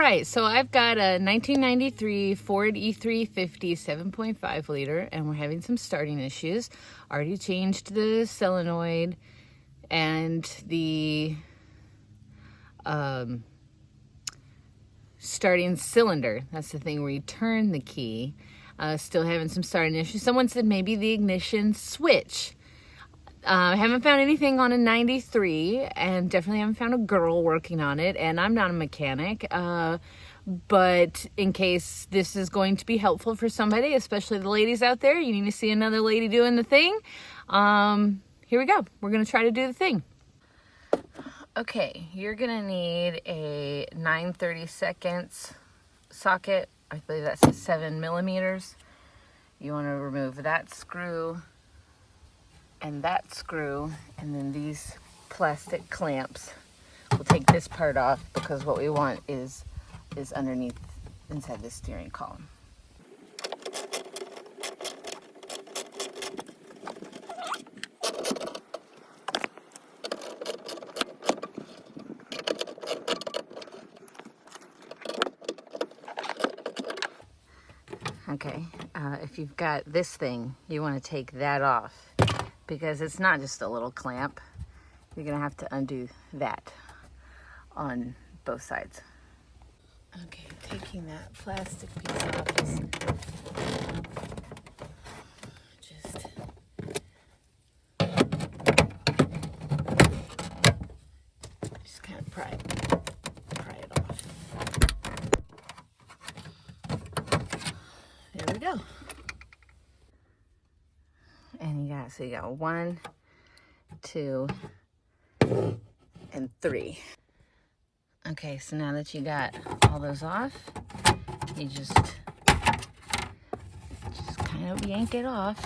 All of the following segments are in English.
right, so I've got a 1993 Ford E350 7.5 liter, and we're having some starting issues. Already changed the solenoid and the starting cylinder. That's the thing where you turn the key. Still having some starting issues. Someone said maybe the ignition switch. I haven't found anything on a 93, and definitely haven't found a girl working on it, and I'm not a mechanic, but in case this is going to be helpful for somebody, especially the ladies out there, you need to see another lady doing the thing. Here we go. We're going to try to do the thing. Okay, you're going to need a 9/32 socket. I believe that's 7 millimeters. You want to remove that screw and that screw, and then these plastic clamps. We'll take this part off because what we want is underneath, inside the steering column. Okay, if you've got this thing, you want to take that off, because it's not just a little clamp. You're gonna have to undo that on both sides. Okay, taking that plastic piece off is just kind of pry it off. There we go. And you got 1, 2, and 3. Okay, so now that you got all those off, you just kind of yank it off.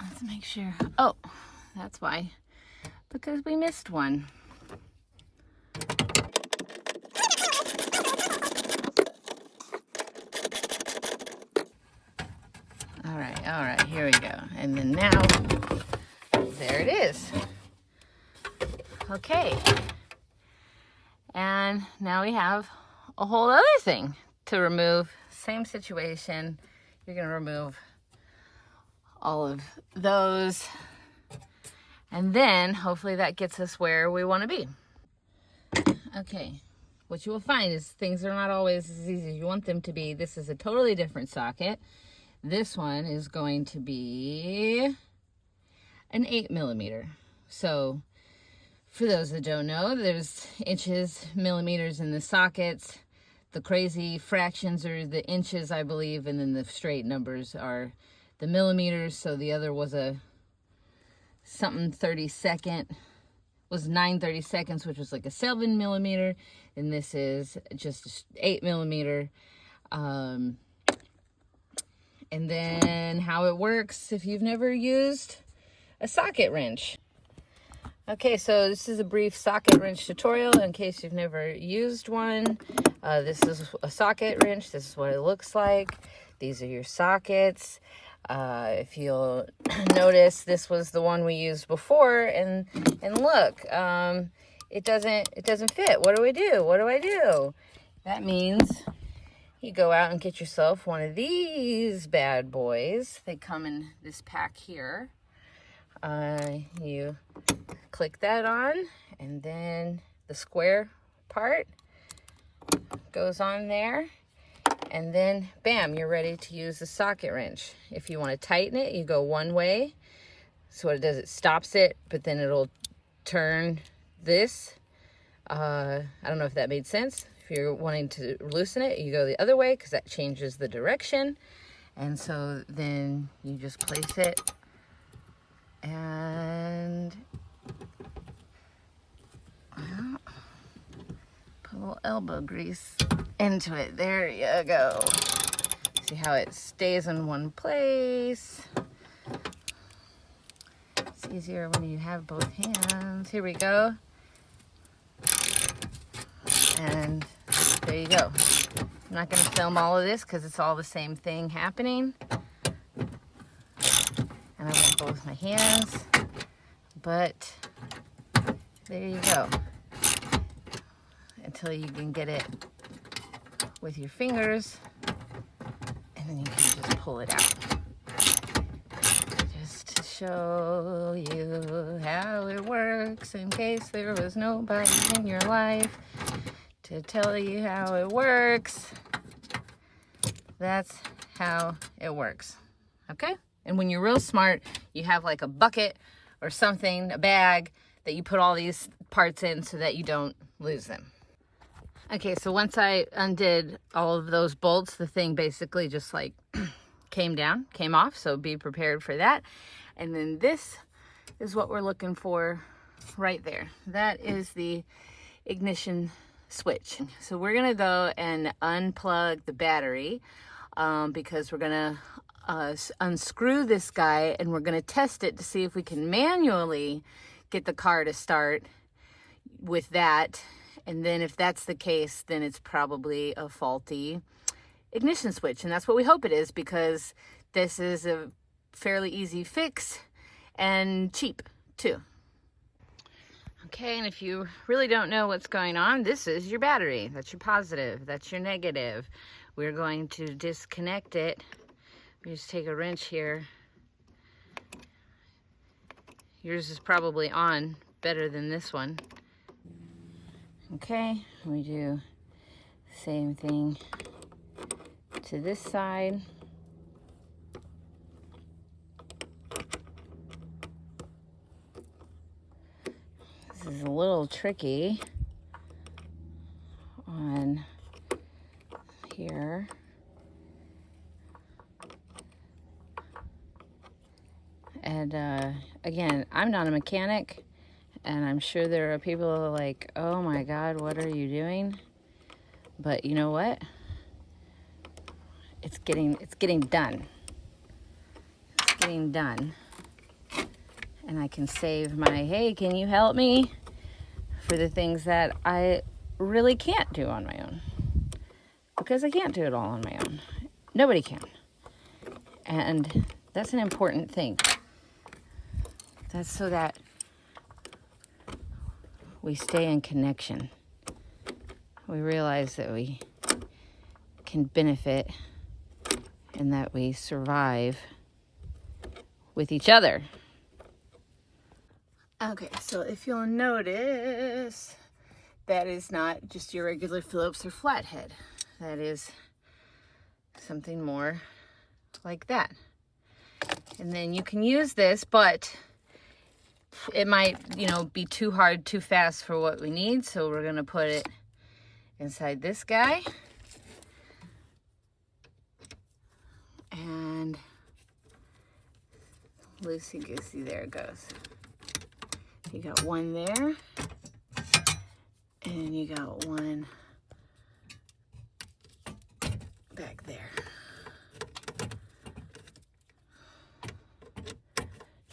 Let's make sure. Oh, that's why. Because we missed one. All right, here we go. And then now, there it is. Okay. And now we have a whole other thing to remove. Same situation. You're going to remove all of those. And then, hopefully that gets us where we want to be. Okay. What you will find is things are not always as easy as you want them to be. This is a totally different socket. This one is going to be an 8 millimeter. So for those that don't know, there's inches, millimeters in the sockets. The crazy fractions are the inches, I believe, and then the straight numbers are the millimeters. So the other was a something 32nd, was 9/32, which was like a 7 millimeter, and this is just 8 millimeter. And then how it works if you've never used a socket wrench. Okay, so this is a brief socket wrench tutorial in case you've never used one. This is a socket wrench. This is what it looks like. These are your sockets. If you'll notice, this was the one we used before, and look, it doesn't fit. What do we do? What do I do? That means you go out and get yourself one of these bad boys. They come in this pack here. You click that on, and then the square part goes on there, and then bam, you're ready to use the socket wrench. If you want to tighten it, you go one way. So what it does, it stops it, but then it'll turn this. I don't know if that made sense. If you're wanting to loosen it, you go the other way because that changes the direction. And so then you just place it and put a little elbow grease into it. There you go. See how it stays in one place. It's easier when you have both hands. Here we go. And there you go. I'm not going to film all of this because it's all the same thing happening. And I won't go with my hands, but there you go. Until you can get it with your fingers, and then you can just pull it out. Just to show you how it works, in case there was nobody in your life to tell you how it works. That's how it works, okay? And when you're real smart, you have like a bucket or something, a bag, that you put all these parts in so that you don't lose them. Okay, so once I undid all of those bolts, the thing basically just like came off, so be prepared for that. And then this is what we're looking for right there. That is the ignition switch. So we're gonna go and unplug the battery because we're gonna unscrew this guy, and we're gonna test it to see if we can manually get the car to start with that. And then if that's the case, then it's probably a faulty ignition switch. And that's what we hope it is, because this is a fairly easy fix and cheap too. Okay, and if you really don't know what's going on, this is your battery. That's your positive, that's your negative. We're going to disconnect it. We just take a wrench here. Yours is probably on better than this one. Okay, we do the same thing to this side. This is a little tricky on here. And again, I'm not a mechanic, and I'm sure there are people who are like, oh my God, what are you doing? But you know what? It's getting done. It's getting done. And I can save my, hey, can you help me? For the things that I really can't do on my own. Because I can't do it all on my own. Nobody can. And that's an important thing. That's so that we stay in connection. We realize that we can benefit and that we survive with each other. Okay, so if you'll notice, that is not just your regular Phillips or flathead. That is something more like that. And then you can use this, but it might, be too hard, too fast for what we need. So we're gonna put it inside this guy. And loosey-goosey, there it goes. You got one there, and you got one back there.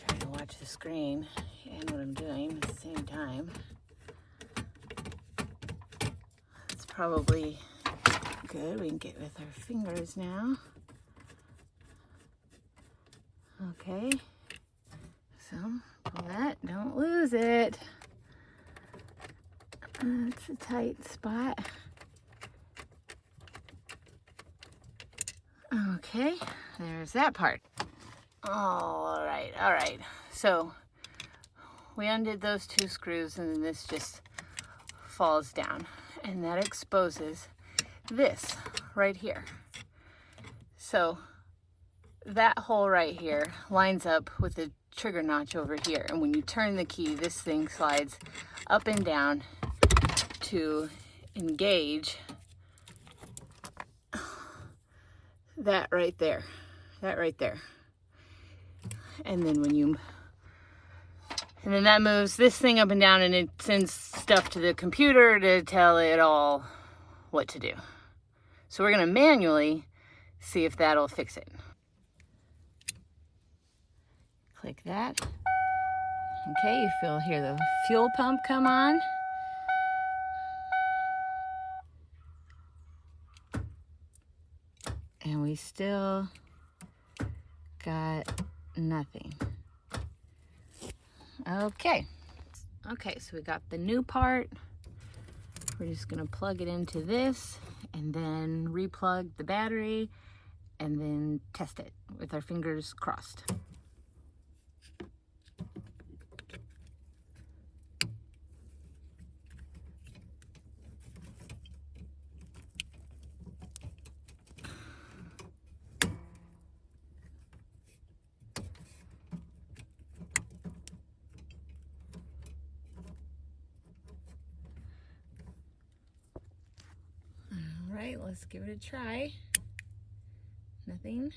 Trying to watch the screen and what I'm doing at the same time. It's probably good. We can get with our fingers now. Okay, so pull that, don't lose it. It's a tight spot. Okay, there's that part. All right. So we undid those two screws, and then this just falls down, and that exposes this right here. So that hole right here lines up with the trigger notch over here, and when you turn the key, this thing slides up and down to engage that right there, and then and then that moves this thing up and down, and it sends stuff to the computer to tell it all what to do. So we're gonna manually see if that'll fix it. Click that. Okay, you hear the fuel pump come on. And we still got nothing. Okay. Okay, so we got the new part. We're just gonna plug it into this and then replug the battery and then test it with our fingers crossed. All right, let's give it a try. Nothing.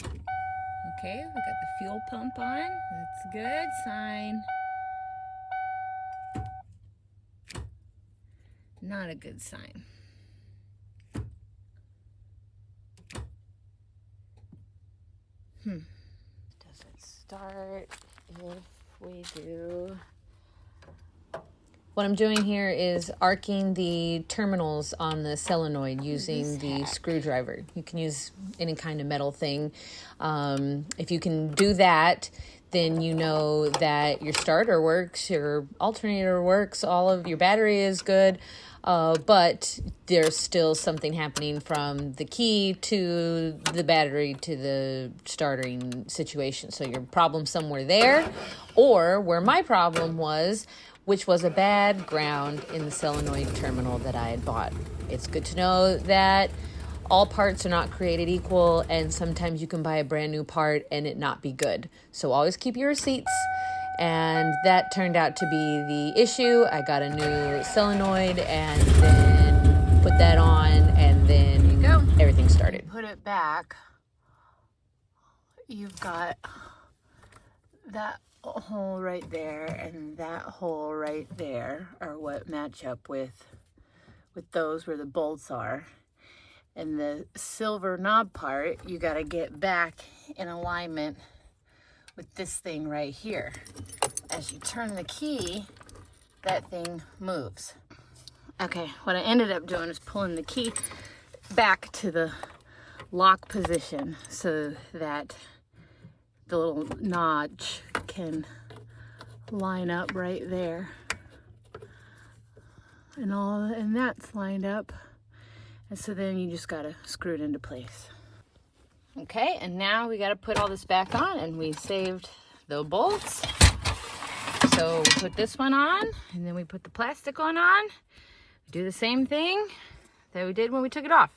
Okay, we got the fuel pump on. That's a good sign. Not a good sign. Does it start if we do? What I'm doing here is arcing the terminals on the solenoid using the screwdriver. You can use any kind of metal thing. If you can do that, then you know that your starter works, your alternator works, all of your battery is good, but there's still something happening from the key to the battery to the starting situation. So your problem's somewhere there, or where my problem was, which was a bad ground in the solenoid terminal that I had bought. It's good to know that all parts are not created equal, and sometimes you can buy a brand new part and it not be good. So always keep your receipts, and that turned out to be the issue. I got a new solenoid and then put that on, and then everything started. Put it back. You've got that hole right there and that hole right there are what match up with those where the bolts are. And the silver knob part, you got to get back in alignment with this thing right here. As you turn the key, that thing moves. Okay, what I ended up doing is pulling the key back to the lock position so that the little notch can line up right there. And that's lined up. And so then you just gotta screw it into place. Okay, and now we gotta put all this back on, and we saved the bolts. So we put this one on, and then we put the plastic one on. We do the same thing that we did when we took it off.